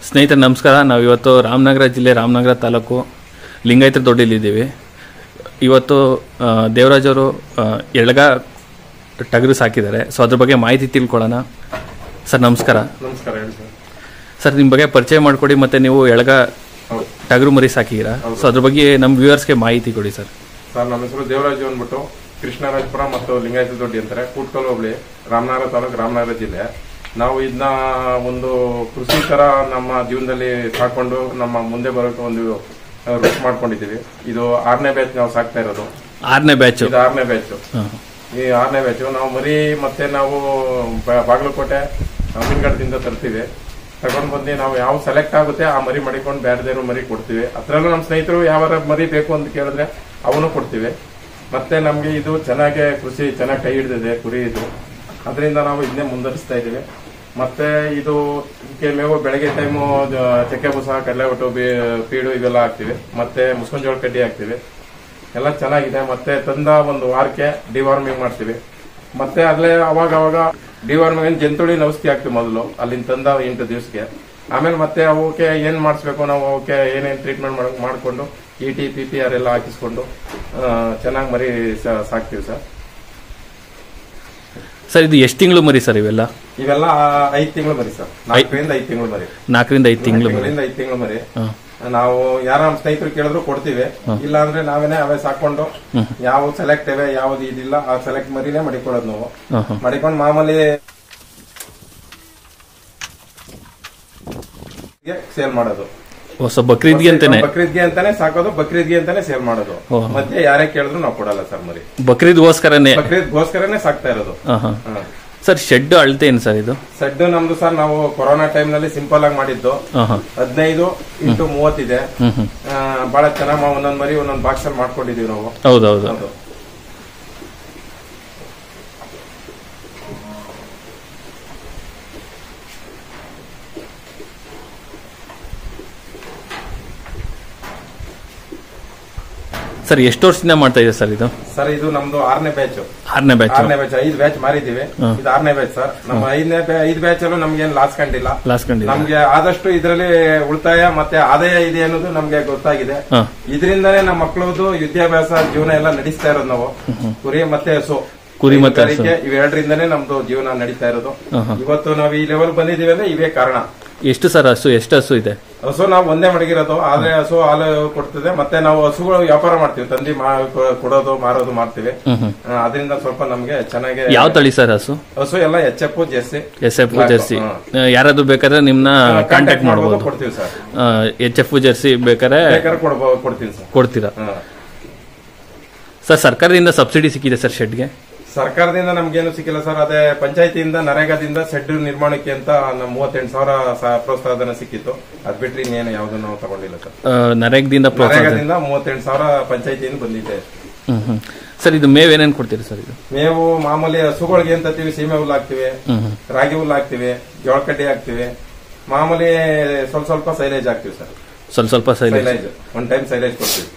ಸ್ನೇಹಿತರೆ ನಮಸ್ಕಾರ. ನಾವು ಇವತ್ತು ರಾಮನಗರ ಜಿಲ್ಲೆ ರಾಮನಗರ ತಾಲೂಕು ಲಿಂಗಾಯತ ದೊಡ್ಡಿಲಿದ್ದೀವಿ. ಇವತ್ತು ದೇವರಾಜ್ ಅವರು ಎಳಗ ಟಗರು ಸಾಕಿದ್ದಾರೆ. ಸೊ ಅದ್ರ ಬಗ್ಗೆ ಮಾಹಿತಿ ತಿಳ್ಕೊಳ್ಳೋಣ. ಸರ್ ನಮಸ್ಕಾರ. ನಮಸ್ಕಾರ. ಹೇಳಿ ಸರ್, ನಿಮ್ಮ ಬಗ್ಗೆ ಪರಿಚಯ ಮಾಡಿಕೊಡಿ. ಮತ್ತು ನೀವು ಎಳಗ ಟಗರು ಮರಿ ಸಾಕಿದ್ದೀರಾ, ಸೊ ಅದ್ರ ಬಗ್ಗೆ ನಮ್ಮ ವ್ಯೂವರ್ಸ್ಗೆ ಮಾಹಿತಿ ಕೊಡಿ ಸರ್. ಸರ್, ನಮ್ಮ ಹೆಸರು ದೇವರಾಜು ಅಂದ್ಬಿಟ್ಟು ಕೃಷ್ಣರಾಜಪುರ ಮತ್ತು ಲಿಂಗಾಯತ ದೊಡ್ಡಿ ಅಂತಾರೆ, ಕೂಟ್ಕಲ್ ಹೋಬಳಿ, ರಾಮನಗರ ತಾಲೂಕು, ರಾಮನಗರ ಜಿಲ್ಲೆ. ನಾವು ಇದನ್ನ ಒಂದು ಕೃಷಿ ತರ ನಮ್ಮ ಜೀವನದಲ್ಲಿ ಸಾಕೊಂಡು ನಮ್ಮ ಮುಂದೆ ಬರೋಕೆ ಒಂದು ರೂಟ್ ಮಾಡ್ಕೊಂಡಿದ್ದೀವಿ. ಇದು 6ನೇ ಬ್ಯಾಚ್ ನಾವು ಸಾಕ್ತಾ ಇರೋದು. 6ನೇ ಬ್ಯಾಚ್. ಇದು 6ನೇ ಬ್ಯಾಚ್. ಈ 6ನೇ ಬ್ಯಾಚ್ ನಾವು ಮರಿ ಮತ್ತೆ ನಾವು ಬಾಗಲಕೋಟೆ ಅಮೀನ್ಗಢದಿಂದ ತರ್ತೀವಿ. ತಗೊಂಡ್ ಬಂದು ನಾವು ಯಾವ ಸೆಲೆಕ್ಟ್ ಆಗುತ್ತೆ ಆ ಮರಿ ಮಾಡಿಕೊಂಡು ಬೇರೆದೇವ್ರು ಮರಿ ಕೊಡ್ತೀವಿ. ಅದ್ರಲ್ಲೂ ನಮ್ಮ ಸ್ನೇಹಿತರು ಯಾವ ಮರಿ ಬೇಕು ಅಂತ ಕೇಳಿದ್ರೆ ಅವನು ಕೊಡ್ತೀವಿ. ಮತ್ತೆ ನಮ್ಗೆ ಇದು ಚೆನ್ನಾಗಿ ಕೃಷಿ ಚೆನ್ನಾಗಿ ಕೈ ಹಿಡಿದಿದೆ ಕುರಿ ಇದು, ಅದರಿಂದ ನಾವು ಇದನ್ನೇ ಮುಂದುವರಿಸ್ತಾ ಇದ್ದೀವಿ. ಮತ್ತೆ ಇದು ಮೇವು ಬೆಳಗ್ಗೆ ಟೈಮು ಚಕ್ಕೆ ಬೂಸ, ಕಡಲೆ ಒಟ್ಟು, ಪೀಡು ಇವೆಲ್ಲ ಹಾಕ್ತಿವಿ. ಮತ್ತೆ ಮುಸ್ಕೊಂಜೋಳ ಕಡ್ಡಿ ಹಾಕ್ತಿವಿ. ಎಲ್ಲ ಚೆನ್ನಾಗಿದೆ. ಮತ್ತೆ ತಂದ ಒಂದು ವಾರಕ್ಕೆ ಡಿವಾರ್ಮಿಂಗ್ ಮಾಡ್ತೀವಿ. ಮತ್ತೆ ಅಲ್ಲೇ ಅವಾಗ ಡಿವಾರ್ಮಿಂಗ್ ಜಂತುಳಿ ಔಷಧಿ ಹಾಕ್ತಿವಿ ಮೊದಲು, ಅಲ್ಲಿಂದ ತಂದ 8 ದಿವಸಕ್ಕೆ. ಆಮೇಲೆ ಮತ್ತೆ ಅವಕ್ಕೆ ಏನ್ ಮಾಡಿಸ್ಬೇಕು ನಾವು, ಅವಕ್ಕೆ ಏನೇನ್ ಟ್ರೀಟ್ಮೆಂಟ್ ಮಾಡ್ಕೊಂಡು ET PPR ಎಲ್ಲ ಹಾಕಿಸ್ಕೊಂಡು ಚೆನ್ನಾಗಿ ಮರಿ ಸಾಕ್ತಿವಿ ಸರ್. ಸರ್, ಇದು ಎಷ್ಟು ತಿಂಗಳು ಮರಿ ಸರ್ ಇವೆಲ್ಲ? 5 ತಿಂಗಳು ಮರಿ ಸರ್. 4ರಿಂದ 5 ತಿಂಗಳು ಮರಿ. 4ರಿಂದ 5 ತಿಂಗಳು ಮರಿ. ನಾವು ಯಾರ ನಮ್ಮ ಸ್ನೇಹಿತರು ಕೇಳಿದ್ರು ಕೊಡ್ತೀವಿ. ಇಲ್ಲ ಅಂದ್ರೆ ನಾವೇನೆ ಅವೇ ಸಾಕೊಂಡು ಯಾವ ಸೆಲೆಕ್ಟ್ ಇವೆ ಯಾವ್ದು ಇದಿಲ್ಲ ಆ ಸೆಲೆಕ್ಟ್ ಮರಿನೇ ಮಡಿಕೊಳ್ಳೋದು. ನಾವು ಮಡಿಕೊಂಡು ಮಾಮೂಲಿ ಸೇಲ್ ಮಾಡೋದು. ಬಕ್ರೀದ್ಗೆ ಅಂತಾನೆ ಸಾಕೋದು, ಬಕ್ರೀದ್ಗೆ ಅಂತಾನೆ ಸೇಲ್ ಮಾಡೋದು. ಮತ್ತೆ ಯಾರೇ ಕೇಳಿದ್ರು ನಾವು ಕೊಡಲ್ಲ ಸರ್ ಮರಿ. ಬಕ್ರೀದ್ಗೋಸ್ಕರನೇ ಸಾಕ್ತಾ ಇರೋದು. ಸರ್, ಶೆಡ್ ಅಳತೆ ಏನು ಸರ್ ಇದು? ಶೆಡ್ ನಮ್ದು ಸರ್ ನಾವು ಕೊರೋನಾ ಟೈಮ್ ನಲ್ಲಿ ಸಿಂಪಲ್ ಆಗಿ ಮಾಡಿದ್ದು. 15x30 ಇದೆ. ಬಹಳ ಚೆನ್ನಾಗಿ ಒಂದೊಂದ್ ಮರಿ ಒಂದೊಂದ್ ಬಾಕ್ಸ್ ಅಲ್ಲಿ ಮಾಡ್ಕೊಂಡಿದೀವಿ ನಾವು. ಹೌದೌದು. ಸರ್, ಎಷ್ಟು ವರ್ಷದಿಂದ ಮಾಡ್ತಾ ಇದೆ ಸರ್ ಇದು? ಸರ್, ಇದು ನಮ್ದು 6ನೇ ಬ್ಯಾಚ್. 6ನೇ ಬ್ಯಾಚ್. 5 ಬ್ಯಾಚ್ ಮಾರಿದೀವಿ. ಇದು 6ನೇ ಬ್ಯಾಚ್ ಸರ್. ನಮ್ಮ 5 ಬ್ಯಾಚ್ ಅಲ್ಲೂ ನಮ್ಗೆ ಏನ್ ಲಾಸ್ ಕಂಡಿಲ್ಲ. ನಮ್ಗೆ ಆದಷ್ಟು ಇದರಲ್ಲಿ ಉಳಿತಾಯ ಮತ್ತೆ ಆದಾಯ ಇದೆ ಅನ್ನೋದು ನಮ್ಗೆ ಗೊತ್ತಾಗಿದೆ. ಇದರಿಂದಾನೇ ನಮ್ಮ ಮಕ್ಕಳದು ವಿದ್ಯಾಭ್ಯಾಸ ಜೀವನ ಎಲ್ಲ ನಡೆಸ್ತಾ ಇರೋದು ನಾವು. ಕುರಿ ಮತ್ತೆ ಹಸು, ಇವೆರಡರಿಂದಾನೇ ನಮ್ದು ಜೀವನ ನಡೀತಾ ಇರೋದು. ಇವತ್ತು ನಾವು ಈ ಲೆವೆಲ್ ಬಂದಿದೀವಿ ಅಂದ್ರೆ ಇವೇ ಕಾರಣ. ಎಷ್ಟು ಸರ್ ಹಸು? ಎಷ್ಟು ಹಸು ಇದೆ? ಹಸು ನಾವು ಒಂದೇ ಮಡಗಿರೋದು. ಆದ್ರೆ ಹಸು ಹಾಲು ಕೊಡ್ತದೆ. ಮತ್ತೆ ನಾವು ಹಸುಗಳು ವ್ಯಾಪಾರ ಮಾಡ್ತೀವಿ, ತಂದಿ ಕೊಡೋದು ಮಾರೋದು ಮಾಡ್ತೀವಿ. ಅದರಿಂದ ಸ್ವಲ್ಪ ನಮ್ಗೆ ಚೆನ್ನಾಗಿ. ಯಾವ ತಳಿ ಸರ್ ಹಸು? ಹಸು ಎಲ್ಲ HF ಜೆರ್ಸಿ. ಯಾರಾದ್ರೂ ಬೇಕಾದ್ರೆ ನಿಮ್ನ ಕಾಂಟ್ಯಾಕ್ಟ್ ಮಾಡಬಹುದು. ಕೊಡ್ತೀವಿ ಸರ್. HF ಜೆರ್ಸಿ ಬೇಕಾದ್ರೆ ಕೊಡ್ತೀವಿ ಸರ್. ಕೊಡ್ತೀರಾ ಸರ್? ಸರ್ಕಾರದಿಂದ ಸಬ್ಸಿಡಿ ಸಿಕ್ಕಿದೆ ಸರ್ ಶೆಡ್ಗೆ? ಸರ್ಕಾರದಿಂದ ನಮ್ಗೇನು ಸಿಕ್ಕಿಲ್ಲ ಸರ್. ಅದೇ ಪಂಚಾಯತಿಯಿಂದ ನರೇಗಾದಿಂದ ಶೆಡ್ ನಿರ್ಮಾಣಕ್ಕೆ ಅಂತ 38,000 ಪ್ರೋತ್ಸಾಹಧನ ಸಿಕ್ಕಿತ್ತು. ಅದ್ ಬಿಟ್ರೆ ಇನ್ನೇನು ಯಾವ್ದು ನಾವು ತಗೊಂಡಿಲ್ಲ ಸರ್. ನರೇಗಾದಿಂದ 38,000 ಪಂಚಾಯತಿಯಿಂದ ಬಂದಿದೆ. ಸರ್, ಇದು ಮೇವ್ ಏನೇನು ಕೊಡ್ತೀರಿ ಸರ್? ಇದು ಮೇವು ಮಾಮೂಲಿ ಹಸುಗಳಿಗೆ ಏನ್ ತತ್ತೀವಿ, ಸೀಮೆ ಹುಲ್ಲು ಹಾಕ್ತಿವಿ, ರಾಗಿ ಹುಲ್ಲು ಹಾಕ್ತಿವಿ, ಜೋಳ ಕಡ್ಡಿ ಹಾಕ್ತಿವಿ. ಮಾಮೂಲಿ ಸ್ವಲ್ಪ ಸೈಲೇಜ್ ಹಾಕ್ತಿವಿ ಸರ್. ಸ್ವಲ್ಪ ಸೈಲೇಜ್. ಒನ್ ಟೈಮ್ ಸೈಲೇಜ್ ಕೊಡ್ತೀವಿ.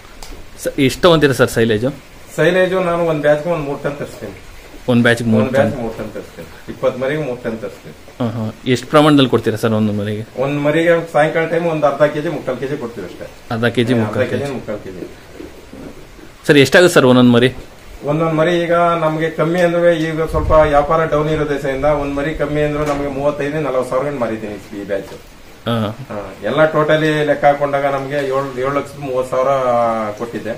ಎಷ್ಟು ತಗೊಂತೀರಾ ಸರ್ ಸೈಲೇಜು? ಸೈಲೇಜು ನಾನು ಒಂದ್ ಬ್ಯಾಚ್ಗೆ 3 ಟನ್ ತರಿಸ್ತೀನಿ. ಒಂದ್ ಬ್ಯಾಚ್ಗೆ 3 ಟನ್ ತರಿಸ್ತೀನಿ. 20 ಮರಿಗೆ 3 ಟನ್ ತರಿಸ್ತೀನಿ. ಎಷ್ಟು ಪ್ರಮಾಣದಲ್ಲಿ ಕೊಡ್ತೀರಾ ಸರ್ ಒಂದು ಮರಿಗೆ? ಒಂದ್ ಮರಿಗೆ ಸಾಯಂಕಾಲ ಟೈಮ್ ಒಂದು ಅರ್ಧ ಕೆಜಿ 3 ಕೆಜಿ ಕೊಡ್ತೀವಿ ಅಷ್ಟೇ. ಅರ್ಧ ಕೆಜಿ 3 ಕೆಜಿ. ಸರ್, ಎಷ್ಟಾಗುತ್ತೆ ಸರ್ ಒಂದೊಂದ್ ಮರಿ? ಒಂದೊಂದ್ ಮರಿ ಈಗ ನಮ್ಗೆ ಕಮ್ಮಿ ಅಂದ್ರೆ ಈಗ ಸ್ವಲ್ಪ ವ್ಯಾಪಾರ ಡೌನ್ ಇರೋ ದೇಶದಿಂದ ಒಂದ್ ಮರಿ ಕಮ್ಮಿ ಅಂದ್ರೆ ನಮ್ಗೆ 35,000-40 ಸಾವಿರ ಮಾರಿದ್ದೀನಿ ಈ ಬ್ಯಾಚ್. ಎಲ್ಲ ಟೋಟಲಿ ಲೆಕ್ಕ ಹಾಕೊಂಡಾಗ ನಮ್ಗೆ 7,30,000 ಕೊಟ್ಟಿದ್ದೆ.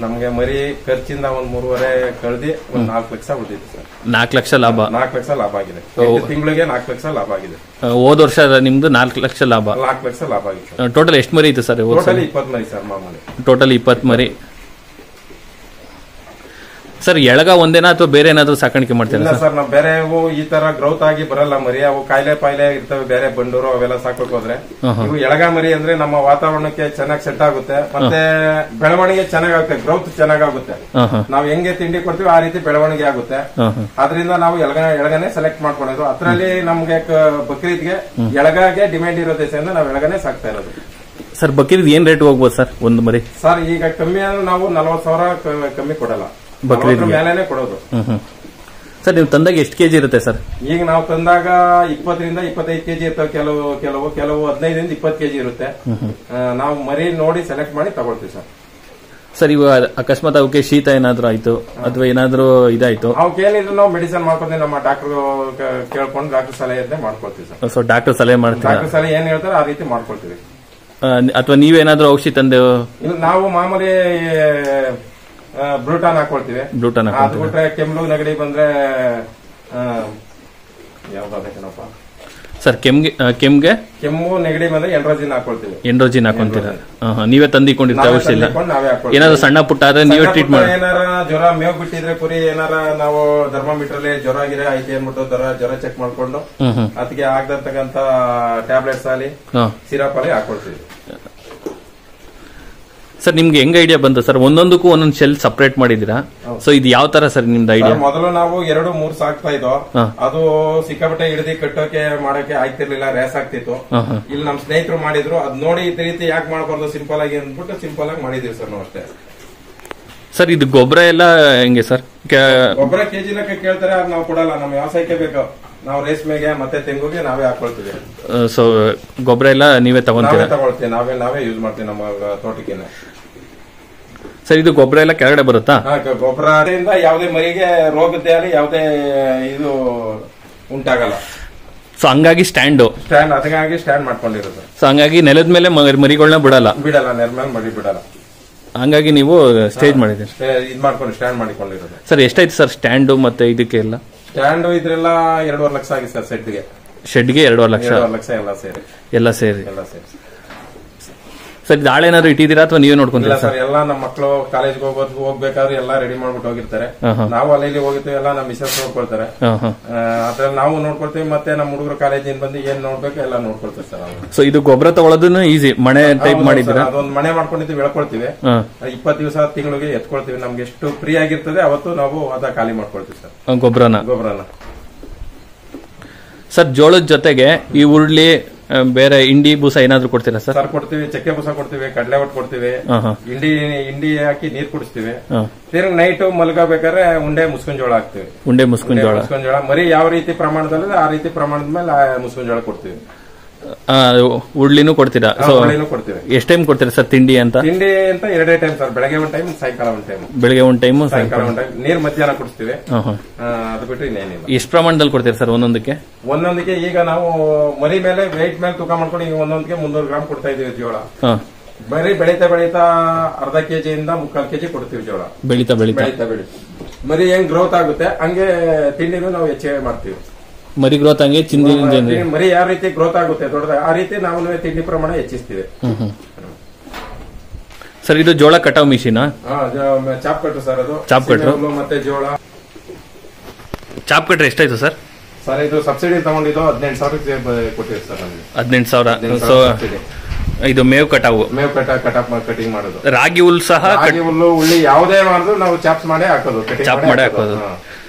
ನಮ್ಗೆ ಮರಿ ಖರ್ಚಿಂದ ಒಂದ್ 3.5 ಕಳೆದಿ ಒಂದ್ 4 ಲಕ್ಷ ಉಳಿದಿದೆ ಸರ್. 4 ಲಕ್ಷ ಲಾಭ. 4 ಲಕ್ಷ ಲಾಭ ಆಗಿದೆ. ತಿಂಗಳಿಗೆ 4 ಲಕ್ಷ ಲಾಭ ಆಗಿದೆ. ಹೋದ ವರ್ಷ ನಿಮ್ದು 4 ಲಕ್ಷ ಲಾಭ. 4 ಲಕ್ಷ ಲಾಭ ಆಗಿದೆ. ಟೋಟಲ್ ಎಷ್ಟು ಮರಿ ಇತ್ತು ಸರ್? ಟೋಟಲ್ 20 ಮರಿ ಸರ್. ಮಾಮೂಲಿ ಟೋಟಲ್ 20 ಮರಿ. ಸರ್, ಎಳಗ ಒಂದೇನಾ ಅಥವಾ ಬೇರೆ ಏನಾದ್ರು ಸಾಕಾಣಿಕೆ ಮಾಡ್ತೀರಾ ಸರ್? ನಾವು ಬೇರೆ ಈ ತರ ಗ್ರೌತ್ ಆಗಿ ಬರಲ್ಲ ಮರಿ. ಅವು ಕಾಯಿಲೆ ಪಾಯಿಲೆ ಇರ್ತವೆ, ಬೇರೆ ಬಂಡೂರು ಅವೆಲ್ಲ ಸಾಕೋಕ್ ಹೋದ್ರೆ. ಇವು ಎಳಗ ಮರಿ ಅಂದ್ರೆ ನಮ್ಮ ವಾತಾವರಣಕ್ಕೆ ಚೆನ್ನಾಗಿ ಸೆಟ್ ಆಗುತ್ತೆ. ಮತ್ತೆ ಬೆಳವಣಿಗೆ ಚೆನ್ನಾಗುತ್ತೆ, ಗ್ರೌತ್ ಚೆನ್ನಾಗುತ್ತೆ. ನಾವು ಹೆಂಗೆ ತಿಂಡಿ ಕೊಡ್ತೀವಿ ಆ ರೀತಿ ಬೆಳವಣಿಗೆ ಆಗುತ್ತೆ. ಅದರಿಂದ ನಾವು ಎಳಗನೆ ಸೆಲೆಕ್ಟ್ ಮಾಡ್ಕೊಂಡಿದ್ರು. ಅದ್ರಲ್ಲಿ ನಮ್ಗೆ ಬಕ್ರೀದ್ಗೆ ಎಳಗಾಗೆ ಡಿಮ್ಯಾಂಡ್ ಇರೋ ದೇಶದಿಂದ ನಾವು ಎಳಗನೆ ಸಾಕ್ತಾ ಇರೋದು. ಸರ್, ಬಕ್ರೀದ್ ಏನ್ ರೇಟ್ ಹೋಗ್ಬೋದು ಸರ್ ಒಂದು ಮರಿ? ಸರ್, ಈಗ ಕಮ್ಮಿ ಅಂದ್ರೆ ನಾವು 40,000 ಕಮ್ಮಿ ಕೊಡಲ್ಲ. ಬಕ್ರೀದ್ ಮೇಲೆನೆ ಕೊಡೋದು. ಸರ್ ನೀವು ತಂದಾಗ ಎಷ್ಟು ಕೆಜಿ ಇರುತ್ತೆ ಸರ್? ಈಗ ನಾವು ತಂದಾಗ 20ರಿಂದ 25 ಕೆಜಿ ಇರ್ತವೆ, ಕೆಲವು 15ರಿಂದ 20 ಕೆಜಿ ಇರುತ್ತೆ. ನಾವು ಮರಿ ನೋಡಿ ಸೆಲೆಕ್ಟ್ ಮಾಡಿ ತಗೊಳ್ತೀವಿ ಸರ್. ಸರ್ ಇವಾಗ ಅಕಸ್ಮಾತ್ ಅವಕ್ಕೆ ಶೀತ ಏನಾದ್ರು ಆಯ್ತು ಅಥವಾ ಏನಾದ್ರು ಇದಾಯ್ತು, ಅವಕ್ಕೇನಿದ್ರು ನಾವು ಮೆಡಿಸಿನ್ ಮಾಡ್ಕೊಂತೀವಿ, ನಮ್ಮ ಡಾಕ್ಟರ್ ಕೇಳ್ಕೊಂಡು ಡಾಕ್ಟರ್ ಸಲಹೆ ಇದ್ದೇ ಮಾಡ್ಕೊಳ್ತೀವಿ ಸರ್. ಸೊ ಡಾಕ್ಟರ್ ಸಲಹೆ ಮಾಡ್ತೀವಿ, ಡಾಕ್ಟರ್ ಸಲಹೆ ಏನ್ ಹೇಳ್ತಾರೆ ಆ ರೀತಿ ಮಾಡ್ಕೊಳ್ತೀವಿ. ಅಥವಾ ನೀವೇನಾದ್ರೂ ಔಷಧಿ ತಂದೆವು? ಇಲ್ಲ, ನಾವು ಮಾಮೂಲಿ ಬ್ರೂಟಾನ್ ಹಾಕೊಳ್ತೀವಿ. ಅದು ಬಿಟ್ರೆ ಕೆಮ್ಮು ನೆಗಡಿ ಬಂದ್ರೆ ಯಾವ್ದಾದಪ್ಪ ಸರ್? ಕೆಮ್ಮು ನೆಗಡಿ ಬಂದ್ರೆ ಎಂಡ್ರೋಜಿನ್ ಹಾಕೊಳ್ತೀವಿ. ಎಂಡ್ರೋಜಿನ್ ಹಾಕೊಂತೀರಾ? ನೀವೇ ತಂದಿಕೊಂಡಿರ್ತೀವಿ ಔಷಧಿ ಇಲ್ಲ? ಏನಾದ್ರು ಸಣ್ಣ ಪುಟ್ಟ ಆದ್ರೆ ನೀವೇ ಟ್ರೀಟ್ ಮಾಡಿ. ಏನಾರ ಜ್ವರ ಮೇವ್ ಬಿಟ್ಟಿದ್ರೆ ಕುರಿ ಏನಾರ ನಾವು ಥರ್ಮಾಮೀಟರ್ ಅಲ್ಲಿ ಜ್ವರ ಗಿರ ಐತೆ ಅಂದ್ಬಿಟ್ಟು ಜ್ವರ ಚೆಕ್ ಮಾಡ್ಕೊಂಡು ಅದಕ್ಕೆ ಆಗದಂತಕ್ಕಂತ ಟ್ಯಾಬ್ಲೆಟ್ಸ್ ಅಲ್ಲಿ ಸಿರಪ್ ಅಲ್ಲಿ ಹಾಕೊಳ್ತೀವಿ. ಸರ್ ನಿಮ್ಗೆ ಹೆಂಗ್ ಐಡಿಯಾ ಬಂತು ಸರ್? ಒಂದೊಂದಕ್ಕೂ ಒಂದೊಂದು ಶೆಲ್ ಸಪರೇಟ್ ಮಾಡಿದೀರಾ? ಸೊ ಇದು ಯಾವ ತರ ಸರ್ ನಿಮ್ದು ಐಡಿಯಾ? ಮೊದಲು ನಾವು 2-3 ಸಾಕ್ತಾ ಇದ್ದೋ, ಅದು ಸಿಕ್ಕಾಪಟ್ಟೆ ಹಿಡಿದು ಕಟ್ಟೋಕೆ ಮಾಡಕ್ಕೆ ಆಗ್ತಿರ್ಲಿಲ್ಲ, ರೇಸ್ ಆಗ್ತಿತ್ತು. ಇಲ್ಲಿ ನಮ್ ಸ್ನೇಹಿತರು ಮಾಡಿದ್ರು, ಅದ್ ನೋಡಿ ಈ ರೀತಿ ಯಾಕೆ ಮಾಡಬಾರ್ದು ಸಿಂಪಲ್ ಆಗಿ ಅಂದ್ಬಿಟ್ಟು ಸಿಂಪಲ್ ಆಗಿ ಮಾಡಿದೀವಿ ಸರ್ ನಾವು ಅಷ್ಟೇ. ಸರ್ ಇದು ಗೊಬ್ಬರ ಎಲ್ಲ ಹೆಂಗೆ ಸರ್? ಗೊಬ್ಬರ ಕೆಜಿ ಲೆಕ್ಕ ಕೇಳ್ತಾರೆ, ಅದು ನಾವು ಕೊಡಲ್ಲ, ನಮ್ಮ ವ್ಯವಸಾಯಕ್ಕೆ ಬೇಕು. ನಾವು ರೇಷ್ಮೆಗೆ ಮತ್ತೆ ತೆಂಗುಗೆ ನಾವೇ ಹಾಕೊಳ್ತೀವಿ. ಸೊ ಗೊಬ್ಬರ ಎಲ್ಲ ನೀವೇ ತಗೊಳ್ತೀವಿ? ನಾವೇ ಯೂಸ್ ಮಾಡ್ತೀವಿ ನಮ್ಮ ತೋಟಕ್ಕೆ. ಸರ್ ಇದು ಗೊಬ್ಬರ ಎಲ್ಲ ಕೆಳಗಡೆ ಬರುತ್ತಾ? ಗೊಬ್ಬರದಿಂದ ಯಾವುದೇ ಮರಿಗೆ ರೋಗದ್ದೇ ಆಗಲಿ ಯಾವುದೇ ಇದು ಉಂಟಾಗಲ್ಲ. ಸೊ ಹಂಗಾಗಿ ಸ್ಟ್ಯಾಂಡ್ ಮಾಡ್ಕೊಂಡಿರುತ್ತೆ. ಸೊ ಹಂಗಾಗಿ ನೆಲದ ಮೇಲೆ ಮರಿಗಳನ್ನ ಬಿಡಲ್ಲ, ನೆಲದ ಮೇಲೆ ಮರಿ ಬಿಡಲ್ಲ. ಹಂಗಾಗಿ ನೀವು ಸ್ಟೇಜ್ ಮಾಡಿದ್ದೀರಿ, ಇದು ಮಾಡ್ಕೊಂಡು ಸ್ಟ್ಯಾಂಡ್ ಮಾಡಿಕೊಂಡಿರೋದು. ಸರ್ ಎಷ್ಟಾಯ್ತು ಸರ್ ಸ್ಟ್ಯಾಂಡ್ ಮತ್ತೆ ಇದಕ್ಕೆ ಎಲ್ಲ? ಸ್ಟ್ಯಾಂಡ್ ಇದ್ರೆಲ್ಲ 2.5 ಲಕ್ಷ ಆಗಿದೆ ಸರ್. ಶೆಡ್ಗೆ 2.5 ಲಕ್ಷ ಎಲ್ಲ ಸೇರಿ. ಸರ್ ಇದು ಆಳೇನಾದ್ರು ಇಟ್ಟಿದ್ದೀರಾ ಅಥವಾ ನೀವೇ ನೋಡ್ಕೊಂತೀರಾ ಸರ್? ಎಲ್ಲ ನಮ್ಮ ಮಕ್ಕಳು ಕಾಲೇಜ್ಗೆ ಹೋಗ್ಬೇಕಾದ್ರೆ ಎಲ್ಲ ರೆಡಿ ಮಾಡ್ಬಿಟ್ಟು ಹೋಗಿರ್ತಾರೆ. ನಾವು ಅಲ್ಲಿ ಹೋಗಿರ್ತೀವಿ, ಎಲ್ಲ ನಮ್ಮ ಮಿಸಸ್ ನೋಡ್ಕೊಳ್ತಾರೆ. ಅದ್ರಲ್ಲಿ ನಾವು ನೋಡ್ಕೊಳ್ತೀವಿ, ಮತ್ತೆ ನಮ್ಮ ಹುಡುಗರು ಕಾಲೇಜಿಂದ ಬಂದು ಏನ್ ನೋಡ್ಬೇಕು ಎಲ್ಲ ನೋಡ್ಕೊಳ್ತಾರೆ ಸರ್. ಸೊ ಇದು ಗೊಬ್ಬರ ತಗೊಳ್ಳೋದನ್ನು ಈಸಿ, ಮನೆ ಟೈಪ್ ಮಾಡಿದ್ದೀರಾ? ಅದೊಂದು ಮನೆ ಮಾಡ್ಕೊಂಡಿದ್ದೀವಿ, ಬೆಳ್ಕೊಳ್ತೀವಿ. 20 ದಿವಸ ತಿಂಗಳಿಗೆ ಎತ್ಕೊಳ್ತೀವಿ. ನಮ್ಗೆ ಎಷ್ಟು ಫ್ರೀ ಆಗಿರ್ತದೆ ಅವತ್ತು ನಾವು ಅದ ಖಾಲಿ ಮಾಡ್ಕೊಳ್ತೀವಿ ಸರ್ ಗೊಬ್ಬರನ. ಸರ್ ಜೋಳದ ಜೊತೆಗೆ ಈ ಉರುಳಿ ಬೇರೆ ಇಂಡಿ ಬೂಸ ಏನಾದ್ರು ಕೊಡ್ತೀರಾ ಸರ್? ಕೊಡ್ತೀವಿ, ಚಕ್ಕೆ ಬೂಸ ಕೊಡ್ತೀವಿ, ಕಡಲೆ ಒಟ್ಟು ಕೊಡ್ತೀವಿ, ಇಂಡಿ ಹಾಕಿ ನೀರ್ ಕುಡಿಸ್ತೀವಿ. ತಿರ್ಗಿ ನೈಟ್ ಮಲ್ಕೋಬೇಕಾದ್ರೆ ಉಂಡೆ ಮುಸ್ಕಿನ ಜೋಳ ಹಾಕ್ತಿವಿ. ಮುಸ್ಕಿನ ಜೋಳ ಮರಿ ಯಾವ ರೀತಿ ಪ್ರಮಾಣದಲ್ಲಿ ಆ ರೀತಿ ಪ್ರಮಾಣದ ಮೇಲೆ ಮುಸ್ಕಿನ ಜೋಳ ಕೊಡ್ತೀವಿ. ಉರುಳಿನೂ ಕೊಡ್ತೀರಾ? ಕೊಡ್ತೀವಿ. ಎಷ್ಟು ಟೈಮ್ ಕೊಡ್ತೀರಾ ಸರ್ ತಿಂಡಿ ಅಂತ? 2 ಟೈಮ್ ಸರ್, ಬೆಳಗ್ಗೆ 1 ಟೈಮ್, ಸಾಯಂಕಾಲ 1 ಟೈಮ್. ಬೆಳಗ್ಗೆ 1 ಟೈಮ್, ಸಾಯಂಕಾಲ 1 ಟೈಮ್. ನೀರ್ ಮಧ್ಯಾಹ್ನ ಕುಡಿಸ್ತೀವಿ. ಅದು ಬಿಟ್ಟು ಇನ್ನೇನಿಲ್ಲ. ಎಷ್ಟು ಪ್ರಮಾಣದಲ್ಲಿ ಕೊಡ್ತೀರಾ ಸರ್ ಒಂದೊಂದಕ್ಕೆ? ಈಗ ನಾವು ಮರಿ ಮೇಲೆ ವೆಯ್ಟ್ ಮೇಲೆ ತೂಕ ಮಾಡ್ಕೊಂಡು ಈಗ ಒಂದೊಂದಕ್ಕೆ 300 ಗ್ರಾಮ್ ಕೊಡ್ತಾ ಇದೀವಿ ಜೋಳ. ಬರೀ ಬೆಳೀತಾ ಅರ್ಧ ಕೆಜಿಯಿಂದ 3/4 ಕೆಜಿ ಕೊಡ್ತೀವಿ ಜೋಳ. ಬೆಳೀತಾ ಮರಿ ಹೆಂಗ್ ಗ್ರೋತ್ ಆಗುತ್ತೆ ಹಂಗೆ ತಿಂಡಿನೂ ನಾವು ಹೆಚ್ಚಿಗೆ ಮಾಡ್ತೀವಿ. ಮರಿ ಗ್ರೋತ್ ಹಂಗೆ ಮರಿ ಯಾವ ರೀತಿ ಗ್ರೋತ್ ಆಗುತ್ತೆ ದೊಡ್ಡದ ಆ ರೀತಿ ನಾವು ತಿಂಡಿ ಪ್ರಮಾಣ ಹೆಚ್ಚಿಸ್ತೀವಿ. ಸರ್ ಇದು ಜೋಳ ಕಟಾವ್ ಮಿಷಿನ್? Chop cutter sir. ಅದು ಚಾಪ್ ಕಟ್ರು ಮತ್ತೆ ಜೋಳ ಚಾಪ್ ಕಟ್ರೆ ಎಷ್ಟಾಯ್ತು ಸರ್? ಸರ್ ಇದು ಸಬ್ಸಿಡಿ ತಗೊಂಡಿದ್ದು 18,000 ಕೊಟ್ಟಿದೆ ಸರ್. 18,000. ಸೊ ಇದು ಮೇವ್ ಕಟಾವು, ಕಟಿಂಗ್ ಮಾಡೋದು. ರಾಗಿ ಹುಲ್ಲು ಸಹ, ರಾಗಿ ಹುಲ್ಲು ಉಳ್ಳಿ ಯಾವುದೇ ಮಾಡಿದ್ರು ನಾವು ಚಾಪ್ಸ್ ಮಾಡೇ ಹಾಕೋದು, ಚಾಪ್ ಮಾಡೇ ಹಾಕೋದು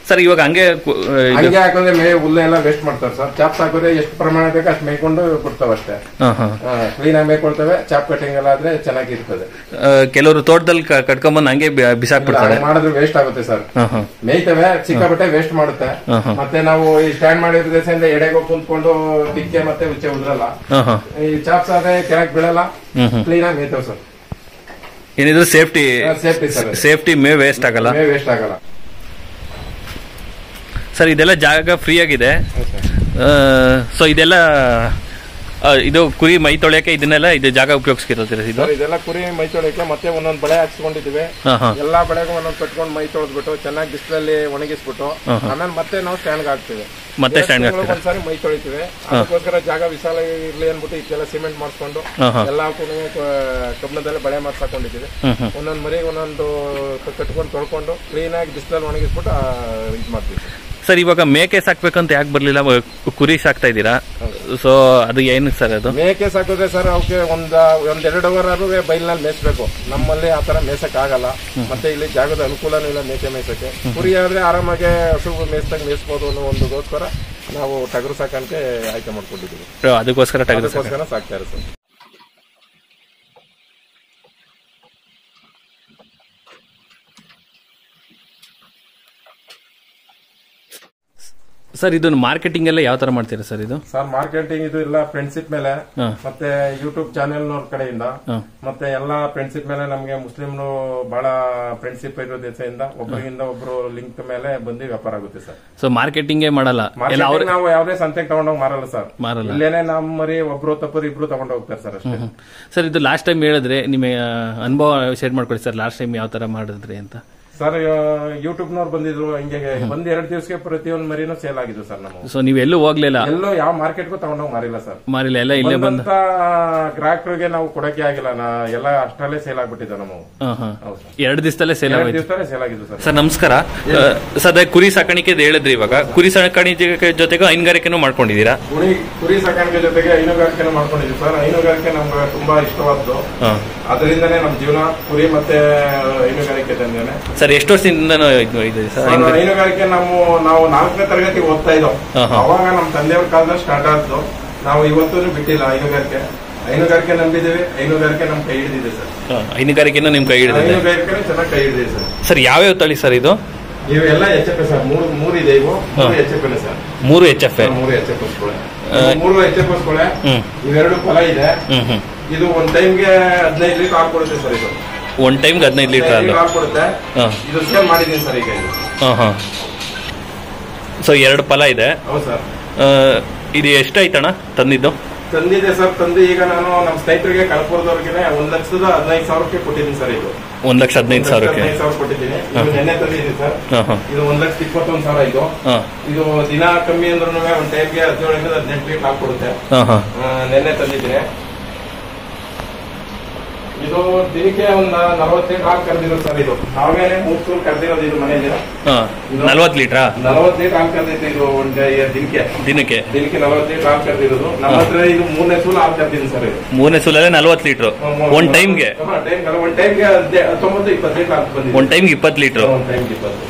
ಸರ್. ಇವಾಗ ಹಂಗೆ ಹಾಕಿದ್ರೆ ಮೇ ಹುಲ್ಲು ಎಲ್ಲ ವೇಸ್ಟ್ ಮಾಡ್ತಾರೆ ಸರ್. ಚಾಪ್ಸ್ ಹಾಕಿದ್ರೆ ಎಷ್ಟು ಪ್ರಮಾಣ ಬೇಕು ಅಷ್ಟು ಮೇಯ್ಕೊಂಡು ಕೊಡ್ತಾವ ಅಷ್ಟೇ. ಕ್ಲೀನ್ ಆಗಿ ಮೇಯ್ಕೊಳ್ತವೆ. ಚಾಪ್ ಕಟಿಂಗ್ ಎಲ್ಲ ಆದ್ರೆ ಚೆನ್ನಾಗಿರ್ತದೆ. ಕೆಲವರು ತೋಟದಲ್ಲಿ ಕಟ್ಕೊಂಡ್ಬಂದು ಹಂಗೆ ಬಿಸಾಕ್ಬಿಡ್ತಾರೆ, ಮಾಡಿದ್ರೆ ವೇಸ್ಟ್ ಆಗುತ್ತೆ ಸರ್. ಮೇಯ್ತವೆ, ಸಿಕ್ಕಾಪಟ್ಟೆ ವೇಸ್ಟ್ ಮಾಡುತ್ತೆ. ಮತ್ತೆ ನಾವು ಈ ಸ್ಟ್ಯಾಂಡ್ ಮಾಡಿರೋ ದೇಶದಿಂದ ಎಡೆಗೆ ಕುಂತ್ಕೊಂಡು ತಿಕ್ಕೆ ಮತ್ತೆ ಉಚ್ಚೆ ಉದ್ರಲ್ಲ. ಈ ಚಾಪ್ಸ್ ಆದ್ರೆ ಕೆಳಗೆ ಬೀಳಲ್ಲ, ಕ್ಲೀನ್ ಆಗಿ ಮೇಯ್ತವೆ ಸರ್. ಏನಿದ್ರು ಸೇಫ್ಟಿ ಮೇ ವೇಸ್ಟ್ ಆಗಲ್ಲ. ಸರ್ ಇದೆಲ್ಲ ಜಾಗ ಫ್ರೀ ಆಗಿದೆ. ಸೊ ಇದೆಲ್ಲ ಇದು ಕುರಿ ಮೈ ತೊಳೆಯಕ್ಕೆ ಇದನ್ನೆಲ್ಲ ಇದು ಜಾಗ ಉಪಯೋಗಿಸ್ತಿರೋದಿಲ್ಲ? ಇದೆಲ್ಲ ಕುರಿ ಮೈ ತೊಳೆಯಕ್ಕೆ ಮತ್ತೆ ಒಂದೊಂದು ಬಳೆ ಹಾಕ್ಸ್ಕೊಂಡಿದ್ದೀವಿ. ಎಲ್ಲಾ ಬಳೆಗೂ ಒಂದೊಂದು ಕಟ್ಕೊಂಡು ಮೈ ತೊಳೆದ್ಬಿಟ್ಟು ಚೆನ್ನಾಗಿ ಬಿಸಿಲಲ್ಲಿ ಒಣಗಿಸ್ಬಿಟ್ಟು ಆಮೇಲೆ ಮತ್ತೆ ನಾವು ಸ್ಟ್ಯಾಂಡ್ ಹಾಕ್ತಿವಿ. ಮತ್ತೆ ಸ್ಟ್ಯಾಂಡ್ ಒಂದ್ಸಾರಿ ಮೈ ತೊಳಿತೀವಿ. ಅದಕ್ಕೋಸ್ಕರ ಜಾಗ ವಿಶಾಲ ಇರ್ಲಿ ಅನ್ಬಿಟ್ಟು ಇದೆಲ್ಲ ಸಿಮೆಂಟ್ ಮಾಡಿಸ್ಕೊಂಡು ಎಲ್ಲಾ ಕಬ್ಬಣದಲ್ಲೇ ಬಳೆ ಮಾಡ್ಸಾಕೊಂಡಿದ್ದೀವಿ. ಒಂದೊಂದು ಮರಿ ಒಂದೊಂದು ಕಟ್ಕೊಂಡು ತೊಳ್ಕೊಂಡು ಕ್ಲೀನ್ ಆಗಿ ಬಿಸಿಲಲ್ಲಿ ಒಣಗಿಸ್ಬಿಟ್ಟು ಇದು ಮಾಡ್ತೀವಿ. ಸರ್ ಇವಾಗ ಮೇಕೆ ಸಾಕ್ಬೇಕಂತ ಯಾಕೆ ಬರ್ಲಿಲ್ಲ? ಕುರಿ ಸಾಕ್ತಾ ಇದ್ದೀರಾ, ಸೊ ಅದು ಏನಕ್ಕೆ ಸರ್? ಅದು ಮೇಕೆ ಸಾಕಿದ್ರೆ ಸರ್ ಅವಕ್ಕೆ ಒಂದ್ 2 ಅವರ್ ಬೈಲ್ನಲ್ಲಿ ಮೇಯಿಸ್ಬೇಕು. ನಮ್ಮಲ್ಲಿ ಆತರ ಮೇಯ್ಸಕ್ ಆಗಲ್ಲ. ಮತ್ತೆ ಇಲ್ಲಿ ಜಾಗದ ಅನುಕೂಲನೂ ಇಲ್ಲ ಮೇಕೆ ಮೇಯ್ಸಕ್ಕೆ. ಕುರಿ ಆದ್ರೆ ಆರಾಮಾಗಿ ಹಸು ಮೇಯಿಸ್ದಂಗೆ ಮೇಯಿಸ್ಬೋದು ಅನ್ನೋ ಒಂದಕ್ಕೋಸ್ಕರ ನಾವು ಟಗರು ಸಾಕಂತೆ ಆಯ್ಕೆ ಮಾಡ್ಕೊಂಡಿದ್ದೀವಿ. ಅದಕ್ಕೋಸ್ಕರ ಸಾಕ್ತಾ ಇರೋ ಸರ್. ಸರ್ ಇದನ್ನು ಮಾರ್ಕೆಟಿಂಗ್ ಎಲ್ಲ ಯಾವ ತರ ಮಾಡ್ತೀರಾ ಸರ್ ಇದು? ಸರ್ ಮಾರ್ಕೆಟಿಂಗ್ ಇದು ಎಲ್ಲ ಫ್ರೆಂಡ್ಶಿಪ್ ಮೇಲೆ ಮತ್ತೆ ಯೂಟ್ಯೂಬ್ ಚಾನೆಲ್ ನವ್ರ ಕಡೆಯಿಂದ ಮತ್ತೆ ಎಲ್ಲಾ ಫ್ರೆಂಡ್ಶಿಪ್ ಮೇಲೆ ನಮ್ಗೆ ಮುಸ್ಲಿಮ್ರು ಬಹಳ ಫ್ರೆಂಡ್ಶಿಪ್ ಇರೋದ್ರಿಂದ ಒಬ್ಬರಿಂದ ಒಬ್ರು ಲಿಂಕ್ ಮೇಲೆ ಬಂದು ವ್ಯಾಪಾರ ಆಗುತ್ತೆ ಸರ್. ಸೊ ಮಾರ್ಕೆಟಿಂಗ್ ಮಾಡಲ್ಲ, ನಾವು ಯಾವ್ದೇ ಸಂತೆಗೆ ತಗೊಂಡೋಗಿ ಮಾರಲ್ಲ ಸರ್. ಇಲ್ಲೇನೆ ನಮ್ ಮರಿ ಒಬ್ರು ತಪ್ಪರು ಇಬ್ರು ತಗೊಂಡ್ ಹೋಗ್ತಾರೆ ಸರ್ ಅಷ್ಟೇ. ಸರ್ ಇದು ಲಾಸ್ಟ್ ಟೈಮ್ ಹೇಳಿದ್ರೆ ನಿಮ್ಮ ಅನುಭವ ಶೇರ್ ಮಾಡ್ಕೊಡಿ ಸರ್, ಲಾಸ್ಟ್ ಟೈಮ್ ಯಾವ ತರ ಮಾಡಿದ್ರಿ ಅಂತ. ಸರ್ ಯೂಟ್ಯೂಬ್ ನವ್ರು ಬಂದಿದ್ರು, ಹಿಂಗೆ ಒಂದ್ 2 ದಿವಸಕ್ಕೆ ಪ್ರತಿಯೊಂದು ಮರಿನೂ ಸೇಲ್ ಆಗಿದ್ದು ಸರ್. ನಾವು ಸೊ ನೀವೆಲ್ಲೂ ಹೋಗ್ಲಿಲ್ಲ, ಎಲ್ಲೋ ಯಾವ ಮಾರ್ಕೆಟ್ಗೂ ತಗೊಂಡೋಗಿ ಮಾರಿಲ್ಲ ಸರ್. ಮಾರಿಲ್ಲ, ಎಲ್ಲ ಇಲ್ಲೇ ಬಂದ ಗ್ರಾಹಕರಿಗೆ ನಾವು ಕೊಡಕ್ಕೆ ಆಗಿಲ್ಲ, ಎಲ್ಲ ಅಷ್ಟರಲ್ಲೇ ಸೇಲ್ ಆಗ್ಬಿಟ್ಟಿದ್ದೆ ನಾವು. 2 ದಿವಸದಲ್ಲೇ ಸೇಲ್ ಆಗಿದ್ದು ಸರ್. ಸರ್ ನಮಸ್ಕಾರ. ಸದ್ಯ ಕುರಿ ಸಾಕಾಣಿಕೆ ಹೇಳಿದ್ರಿ, ಇವಾಗ ಕುರಿ ಸಾಕಾಣಿಕೆ ಜೊತೆಗೆ ಹೈನುಗಾರಿಕೆನೂ ಮಾಡ್ಕೊಂಡಿದ್ದೀರಾ? ಕುರಿ ಸಾಕಾಣಿಕೆ ಜೊತೆಗೆ ಹೈನುಗಾರಿಕೆನೂ ಮಾಡ್ಕೊಂಡಿದ್ದೀವಿ ಸರ್. ಹೈನುಗಾರಿಕೆ ನಮ್ಗೆ ತುಂಬಾ ಇಷ್ಟವಾದ್ದು, ಅದರಿಂದನೇ ನಮ್ ಜೀವನ ಕುರಿ ಮತ್ತೆ ಹೈನುಗಾರಿಕೆ ತಂದೇನೆ ಸರ್. ಎಷ್ಟು ವರ್ಷದಿಂದ ಇದೆ ಸರ್ ಹೈನುಗಾರಿಕೆ? ನಾವು 4ನೇ ತರಗತಿ ಓದ್ತಾ ಇದ್ದೋ, ಅವಾಗ ನಮ್ ತಂದೆಯವ್ರ ಕಾಲದಲ್ಲಿ ಸ್ಟಾರ್ಟ್ ಆದ್ದು. ನಾವು ಇವತ್ತೂ ಬಿಟ್ಟಿಲ್ಲ ಹೈನುಗಾರಿಕೆ ನಂಬಿದ್ದೀವಿ, ಹೈನುಗಾರಿಕೆ ನಮ್ ಕೈ ಹಿಡಿದಿದೆ ಸರ್. ಹೈನುಗಾರಿಕೆನೂ ನಿಮ್ ಕೈ ಹಿಡಿದಿದೆ? ಹೈನುಗಾರಿಕೆ ಚೆನ್ನಾಗಿ ಕೈ ಹಿಡಿದಿದೆ ಸರ್. ಸರ್ ಯಾವ್ಯಾವ ತಳಿ ಸರ್ ಇದು? ಇವೆಲ್ಲ HF ಸರ್. ಮೂರು ಇದೆ, ಇವು 3 HF ಸರ್. 3 HF 3 HF ಇವೆರಡು ಫಲ ಇದೆ. ಇದು ಒಂದ್ ಟೈಮ್ಗೆ 15 ಲೀಟರ್ ಹಾಲು ಕೊಡುತ್ತೆ ಸರ್. ಇದು ಒಂದ್ ಟೈಮ್ಗೆ 15 ಲೀಟರ್ ಹಾಲು ಕೊಡುತ್ತೆ. ಇದು ಸೇಲ್ ಮಾಡಿದೀನಿ ಸರ್ ಈಗ. ಸೊ 2 ಫಲ ಇದೆ. ಹೌದು ಸರ್. ಇದು ಎಷ್ಟಾಯ್ತಣ್ಣ ತಂದಿದ್ದು? ತಂದಿದೆ ಸರ್. ತಂದು ಈಗ ನಾನು ನಮ್ಮ ಸ್ನೇಹಿತರಿಗೆ ಕಲಪುರದವ್ರಿಗೆ 1,15,000 ಕೊಟ್ಟಿದ್ದೀನಿ ಸರ್. ಇದು 1,15,000 ಕೊಟ್ಟಿದ್ದೀನಿ. ಇದು ನೆನ್ನೆ ತಂದಿದ್ದೀನಿ ಸರ್. ಇದು 1,21,000 ಇದು. ಇದು ದಿನ ಕಮ್ಮಿ ಅಂದ್ರೂ ಒಂದ್ ಟೈಮ್ಗೆ 17 18 ಲೀಟರ್ ಹಾಲು ಕೊಡುತ್ತೆ. ನೆನ್ನೆ ತಂದಿದ್ದೀನಿ. ಇದು ದಿನಕ್ಕೆ ಒಂದು 40 ಲೀಟರ್ ಹಾಲು ಕರೆದಿರೋದು ಸರ್. ಇದು ನಾವೇನೆ 3 ಸೂರು ಕರೆದಿರೋದು. ಇದು ಮನೆಯಲ್ಲಿ 40 ಲೀಟರ್ ಹಾಲು ಕರೆದಿತ್ತು. ಇದು ಒಂದು ದಿನಕ್ಕೆ 40 ಲೀಟರ್ ಹಾಲು ಕರೆದಿರೋದು. ನಮ್ಮ ಹತ್ರ ಇದು 3ನೇ ಸೂಲು ಹಾಲು ಕರೆದಿದ್ದೀನಿ ಸರ್. ಇದು 3ನೇ ಸೂಲಲ್ಲೇ 40 ಲೀಟರ್ ಒಂದ್ ಟೈಮ್ಗೆ? ಒಂದ್ ಟೈಮ್ಗೆ 19-20 ಲೀಟರ್ ಹಾಲು ಬಂದಿದೆ. ಒಂದ್ ಟೈಮ್ಗೆ 20 ಲೀಟರ್.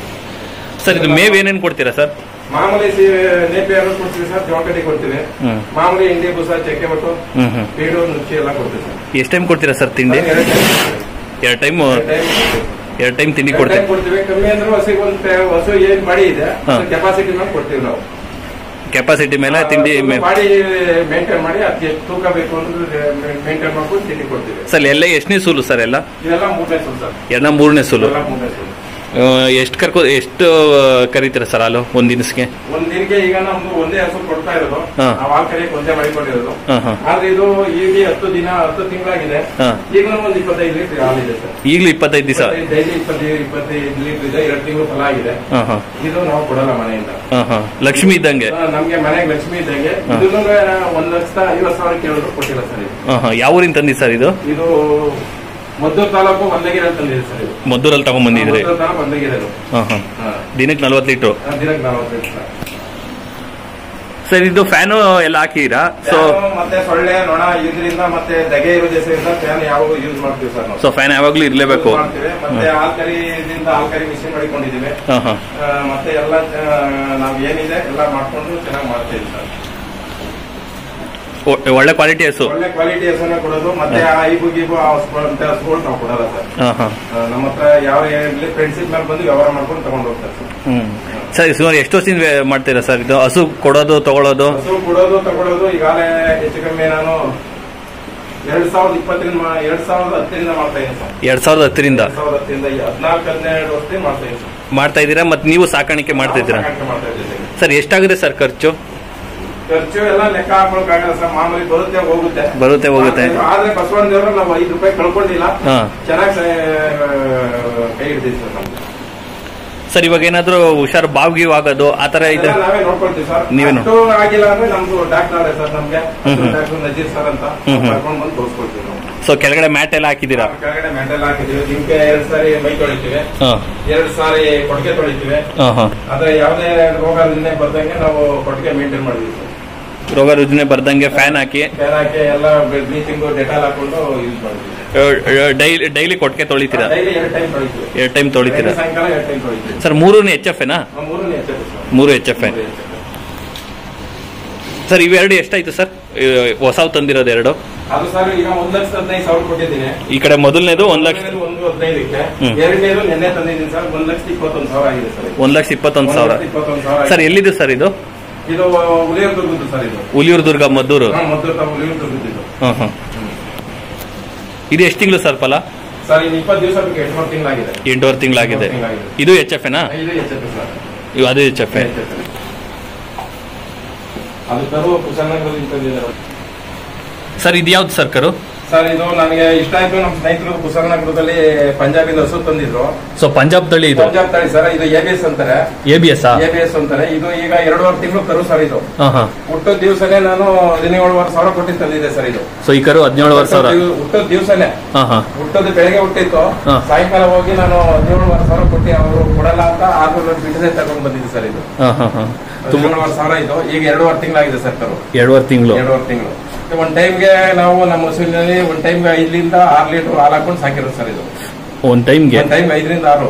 ಸರ್ ಇದು ಮೇವ್ ಏನೇನು ಕೊಡ್ತೀರಾ ಸರ್? ಮಾಮೂಲಿ ನೇಪಿಯರ್ ಕೊಡ್ತೀವಿ ಸರ್, ಜೋಕಟಿ ಕೊಡ್ತೀವಿ. ಮಾಮೂಲಿ ಇಂಡಿ ಬೂಸ, ಚಕ್ಕೆ ಬಟ್ಟು, ಪೀಡು, ನುಚ್ಚಿ ಎಲ್ಲ ಕೊಡ್ತೀವಿ ಸರ್. ಎಷ್ಟು ಟೈಮ್ ಕೊಡ್ತೀರಾ ಸರ್ ತಿಂಡಿ? 2 ಟೈಮ್ ತಿಂಡಿ ಕೊಡ್ತೀವಿ. ಕಮ್ಮಿ ಅಂದ್ರೆ ಹಸು ಏನ್ ಬಾಡಿ ಇದೆ ಕೆಪಾಸಿಟಿ ಮೇಲೆ ಕೊಡ್ತೀವಿ ನಾವು. ಕೆಪಾಸಿಟಿ ಮೇಲೆ ತಿಂಡಿ ಬಾಡಿ ಮೇಂಟೈನ್ ಮಾಡಿ ಅದಕ್ಕೆ ತೂಕ ಬೇಕು ಅಂದ್ರೆ ಮೇಂಟೈನ್ ಮಾಡ್ಕೊಂಡು ತಿಂಡಿ ಕೊಡ್ತೀವಿ ಸರ್. ಎಲ್ಲ ಎಷ್ಟನೇ ಸೂಲು ಸರ್? ಎಲ್ಲ 3ನೇ ಸೂಲು ಸರ್. ಎಲ್ಲ 3ನೇ ಸೂಲು. ಎಷ್ಟು ಕರೀತೀರಾ ಸರ್ ಹಾಲು ಒಂದ್ ದಿನಕ್ಕೆ? ಈಗ ನಮ್ದು ಒಂದೇ ಹಸು ಕೊಡ್ತಾ ಇರೋದು, ನಾವು ಹಾಲು ಕರೆಯಕ್ಕೆ ಒಂದೇ ಮಾಡಿಕೊಂಡಿರೋದು. ಆದ್ರೆ ಇದು ಈಗ 10 ತಿಂಗಳಾಗಿದೆ. ಈಗಲೂ ಒಂದು 25 ಲೀಟರ್ ಹಾಲಿದೆ ಸರ್. ಈಗಲೂ 25 ದಿವಸ ಡೈಲಿ 25 ಲೀಟರ್ ಇದೆ. 2 ತಿಂಗಳು ಫಲ ಆಗಿದೆ. ಇದು ನಾವು ಕೊಡಲ್ಲ ಮನೆಯಿಂದ. ಲಕ್ಷ್ಮಿ ಇದ್ದಂಗೆ ನಮ್ಗೆ ಮನೆಗೆ ಲಕ್ಷ್ಮಿ ಇದ್ದಂಗೆ. ಇದನ್ನು 1,50,000 ಕೇಳಿದ್ರು ಕೊಟ್ಟಿಲ್ಲ ಸರ್. ಇದು ಯಾವ ಊರಿಂದ ತಂದಿ ಸರ್? ಇದು ಮದ್ದೂರು ತಾಲೂಕು ಒಂದಗಿರಲ್ಲಿ ತಂದಿದೆ ಸರ್. ಇದು ಮದ್ದೂರಲ್ಲಿ ತಗೊಂಡ್ಬಂದಿದ್ರಿ? ದಿನಕ್ಕೆ 40 ಲೀಟರ್. ದಿನಕ್ಕೆ 40 ಲೀಟರ್ ಸರ್. ಇದು ಫ್ಯಾನು ಎಲ್ಲ ಹಾಕಿರಾ? ಸೊ ಮತ್ತೆ ಸೊಳ್ಳೆ ನೊಣ ಇದರಿಂದ ಮತ್ತೆ ದಗೆ ಇರೋ ದೇಶದಿಂದ ಫ್ಯಾನ್ ಯಾವಾಗ ಯೂಸ್ ಮಾಡ್ತೀವಿ ಸರ್. ಸೊ ಫ್ಯಾನ್ ಯಾವಾಗ್ಲೂ ಇರ್ಲೇಬೇಕು. ಮತ್ತೆ ಆಲ್ಕರಿ ಮಿಷಿನ್ ಮಾಡಿಕೊಂಡಿದ್ದೀವಿ. ಮತ್ತೆ ಎಲ್ಲ ನಾವ್ ಏನಿದೆ ಎಲ್ಲ ಮಾಡ್ಕೊಂಡು ಚೆನ್ನಾಗಿ ಮಾಡ್ತೀವಿ ಸರ್. ಒಳ್ಳೆ ಕ್ವಾಲಿಟಿ ಹಸು ಹಸುನೇ ಕೊಡೋದು. ಮತ್ತೆ ಐಬು ಗೀಬು ಅಂತ ಹಸುಗಳು ನಾವು ಕೊಡಲ್ಲ ಸರ್. ನಮ್ಮ ಹತ್ರ ಯಾವ ಫ್ರೆಂಡ್ಶಿಪ್ ಮೇಲೆ ಬಂದು ವ್ಯವಹಾರ ಮಾಡ್ಕೊಂಡು ತಗೊಂಡು ಹೋಗ್ತಾರೆ ಸರ್. ಸರ್ ಸುಮಾರು ಎಷ್ಟು ವರ್ಷದಿಂದ ಮಾಡ್ತೀರಾ ಸರ್ ಇದು ಹಸು ಕೊಡೋದು ತಗೊಳ್ಳೋದು? ಹಸು ಕೊಡೋದು ತಗೊಳ್ಳೋದು ಈಗಾಗಲೇ ಹೆಚ್ಚು ಕಮ್ಮಿ ನಾನು 2010ರಿಂದ ಮಾಡ್ತಾ ಇದ್ದೀನಿ ಸರ್. 2010ರಿಂದ 14-12 ವರ್ಷದಿಂದ ಮಾಡ್ತಾ ಇದ್ದೀರಾ? ಮತ್ತೆ ನೀವು ಸಾಕಾಣಿಕೆ ಮಾಡ್ತಾ ಇದ್ದೀರಾ ಸರ್? ಎಷ್ಟಾಗುತ್ತೆ ಸರ್ ಖರ್ಚು ಎಲ್ಲ ಲೆಕ್ಕ ಹಾಕೊಳಕ್ಕಾಗಲ್ಲ ಸರ್. ಮಾಮೂಲಿ ಬರುತ್ತೆ ಹೋಗುತ್ತೆ. ಆದ್ರೆ ಬಸವಣ್ಣ ದೇವರು ನಾವು 5 ರೂಪಾಯಿ ಕಳ್ಕೊಂಡಿಲ್ಲ. ಚೆನ್ನಾಗಿ ಕೈ ಹಿಡಿದೀವಿ ಸರ್ ನಮ್ಗೆ. ಸರ್ ಇವಾಗ ಏನಾದ್ರು ಹುಷಾರು ಬಾವ್ಗಿವ್ ಆಗೋದು ಆತರ ಇದೆ? ನಾವೇ ನೋಡ್ಕೊಳ್ತೀವಿ ಸರ್. ನೀವೇನು ಆಗಿಲ್ಲ ಅಂದ್ರೆ ನಮ್ದು ಡಾಕ್ಟರ್ ಸರ್, ನಮ್ಗೆ ಡಾಕ್ಟರ್ ನಜೀರ್ ಸರ್ ಅಂತ ಕರ್ಕೊಂಡು ಬಂದು ತೋರಿಸ್ಕೊಳ್ತೀವಿ ನಾವು. ಸೊ ಕೆಳಗಡೆ ಮ್ಯಾಟ್ ಎಲ್ಲ ಹಾಕಿದೀರಾ? ಕೆಳಗಡೆ ಮ್ಯಾಟ್ ಎಲ್ಲ ಹಾಕಿದೀವಿ. ದಿನಕ್ಕೆ 2 ಸಾರಿ ಮೈ ತೊಳಿತೀವಿ, 2 ಸಾರಿ ಕೊಟ್ಟಿಗೆ ತೊಳಿತೀವಿ. ಆದ್ರೆ ಯಾವುದೇ ರೋಗ ರುಜಿನ ಬರ್ದಂಗೆ ನಾವು ಕೊಟ್ಟಿಗೆ ಮೇಂಟೈನ್ ಮಾಡಿದೀವಿ ಸರ್. ರೋಗ ರುಜಿನ ಬರ್ದಂಗೆ ಫ್ಯಾನ್ ಹಾಕಿ ಎಲ್ಲ ಬ್ಲೀಚಿಂಗ್ ಡೆಟಾಲ್ ಹಾಕೊಂಡು ಯೂಸ್ ಮಾಡ್ತೀವಿ. ಡೈಲಿ ಕೊಟ್ಟಿಗೆ ತೊಳಿತೀರಾ? 2 ಟೈಮ್ ತೊಳಿತೀರಾ ಸಾಯಂಕಾಲ 2 ಟೈಮ್ ತೊಳಿತೀವಿ ಸರ್. 3 HF ಏನಾ? 3 HF. ಸರ್ ಇವೆರಡು ಎಷ್ಟಾಯ್ತು ಸರ್ ಹೊಸವು ತಂದಿರೋದು 2? ಅದು ಸರ್ ಈಗ 1,15,000 ಕೊಟ್ಟಿದ್ದೀನಿ. ಈ ಕಡೆ ಮೊದಲನೇದು 1,15,000, ಎರಡನೇದು ನೆನ್ನೆ ತಂದಿದ್ದೀನಿ ಸರ್. 1,21,000 ಆಗಿದೆ ಸರ್. 1,21,000 ಸರ್. ಎಲ್ಲಿದೆ ಸರ್ ಇದು? ಇದು ಹುಲಿಯೂರು ದುರ್ಗದ್ದು ಸರ್. ಇದು ಹುಲಿಯೂರು ದುರ್ಗ ಮದ್ದೂರು. ಮದ್ದೂರು ಹುಲಿಯೂರು ದುರ್ಗದ್ದು. ಇದು ಎಷ್ಟು ತಿಂಗಳು ಸರ್ ಫಲ? ಸರ್ ಇದು 20 ದಿವಸ 8 ತಿಂಗಳಾಗಿದೆ. 8 ತಿಂಗಳಾಗಿದೆ. ಇದು HF ನಾ? ಇದು HF ಸರ್. ಅದು HF. ಅದು ಕರು ಕುಶಾಲನಗರದಲ್ಲಿ ಸರ್ ಇದು ಯಾವ್ದು ಸರ್ ಕರು? ಸರ್ ಇದು ನನಗೆ ಇಷ್ಟ ಆಯ್ತು. ನಮ್ಮ ಸ್ನೇಹಿತರು ಕುಶಾಲನಗರದಲ್ಲಿ ಪಂಜಾಬಿಂದ ಹಸು ತಂದಿದ್ರು. ಸೊ ಪಂಜಾಬ್ ತಳಿ ಇದು? ಪಂಜಾಬ್ ತಳಿ ಸರ್. ಇದು ABS ಅಂತಾರೆ. ABS ಅಂತಾರೆ. ಇದು ಈಗ 2.5 ತಿಂಗಳು ಕರು ಸರ್. ಇದು ಹುಟ್ಟದ ದಿವಸನೇ ನಾನು 17,000 ಕೊಟ್ಟು ತಂದಿದ್ದೆ ಸರ್. ಇದು ಸೊ ಈ ಕರು 17,000 ಹುಟ್ಟದ ದಿವಸನೇ. ಹುಟ್ಟದ ಬೆಳಗ್ಗೆ ಹುಟ್ಟಿತ್ತು. ಸಾಯಂಕಾಲ ಹೋಗಿ ನಾನು 17,000 ಕೊಟ್ಟು ಅವರು ಕೊಡಲ್ಲ ಅಂತ 600 ಬಿಡದೆ ತಗೊಂಡ್ ಬಂದಿದ್ದೆ ಸರ್. ಇದು 17,000 ಇದು. ಈಗ 2.5 ತಿಂಗಳಾಗಿದೆ ಸರ್ ಕರು. 2.5 ತಿಂಗಳು. ಒಂದ್ ಟೈಮ್ಗೆ ನಾವು ನಮ್ಮ ಹಸುವಿನಲ್ಲಿ ಒಂದ್ ಟೈಮ್ಗೆ 5 ರಿಂದ 6 ಲೀಟರ್ ಹಾಲು ಹಾಕೊಂಡು ಸಾಕಿರೋದು ಸರ್. ಇದು ಒಂದ್ ಟೈಮ್ಗೆ 5 ರಿಂದ 6.